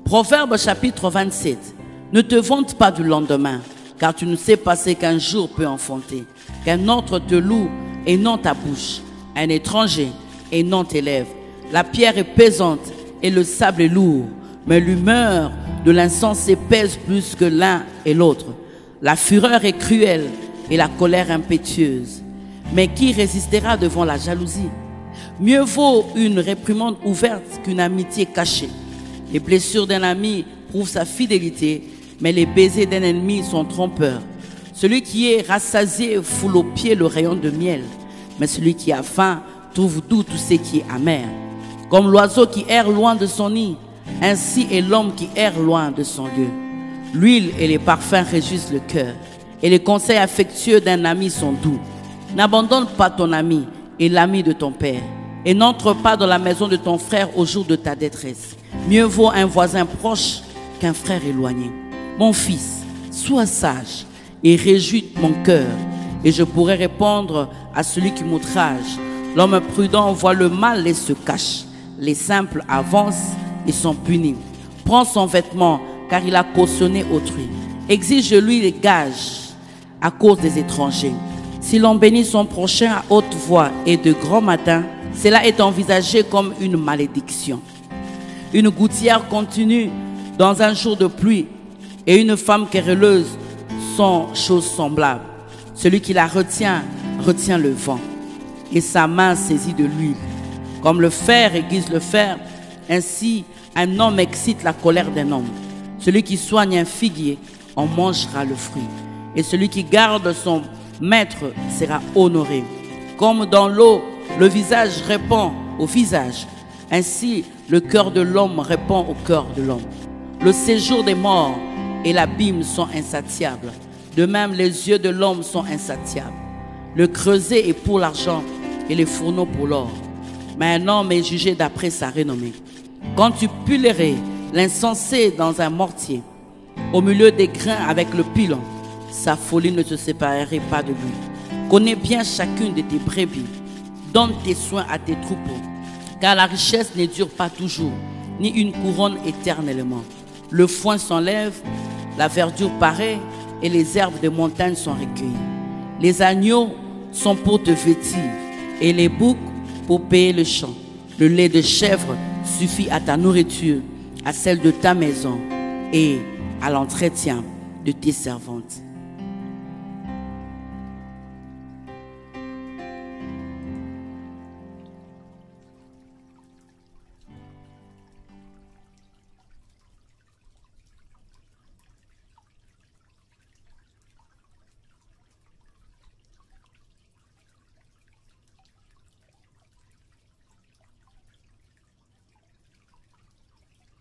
Proverbe chapitre 27. Ne te vante pas du lendemain, car tu ne sais pas ce qu'un jour peut enfanter. Qu'un autre te loue et non ta bouche, un étranger et non tes lèvres. La pierre est pesante et le sable est lourd, mais l'humeur de l'insensé pèse plus que l'un et l'autre. La fureur est cruelle et la colère impétueuse. Mais qui résistera devant la jalousie? Mieux vaut une réprimande ouverte qu'une amitié cachée. Les blessures d'un ami prouvent sa fidélité, mais les baisers d'un ennemi sont trompeurs. Celui qui est rassasié foule aux pieds le rayon de miel, mais celui qui a faim trouve doux tout ce qui est amer. Comme l'oiseau qui erre loin de son nid, ainsi est l'homme qui erre loin de son lieu. L'huile et les parfums réjouissent le cœur, et les conseils affectueux d'un ami sont doux. N'abandonne pas ton ami et l'ami de ton père, et n'entre pas dans la maison de ton frère au jour de ta détresse. Mieux vaut un voisin proche qu'un frère éloigné. Mon fils, sois sage et réjouis mon cœur, et je pourrai répondre à celui qui m'outrage. L'homme prudent voit le mal et se cache. Les simples avancent et sont punis. Prends son vêtement, car il a cautionné autrui. Exige-lui les gages à cause des étrangers. Si l'on bénit son prochain à haute voix et de grand matin, cela est envisagé comme une malédiction. Une gouttière continue dans un jour de pluie et une femme querelleuse sont choses semblables. Celui qui la retient, retient le vent et sa main saisit de l'huile. Comme le fer aiguise le fer, ainsi un homme excite la colère d'un homme. Celui qui soigne un figuier en mangera le fruit, et celui qui garde son maître sera honoré. Comme dans l'eau, le visage répond au visage, ainsi le cœur de l'homme répond au cœur de l'homme. Le séjour des morts et l'abîme sont insatiables. De même, les yeux de l'homme sont insatiables. Le creuset est pour l'argent et les fourneaux pour l'or. Mais un homme est jugé d'après sa renommée. Quand tu pulerais l'insensé dans un mortier, au milieu des grains avec le pilon, sa folie ne se séparerait pas de lui. Connais bien chacune de tes brebis. Donne tes soins à tes troupeaux. Car la richesse ne dure pas toujours, ni une couronne éternellement. Le foin s'enlève, la verdure paraît, et les herbes de montagne sont recueillies. Les agneaux sont pour te vêtir, et les boucs pour payer le champ. Le lait de chèvre suffit à ta nourriture, à celle de ta maison et à l'entretien de tes servantes.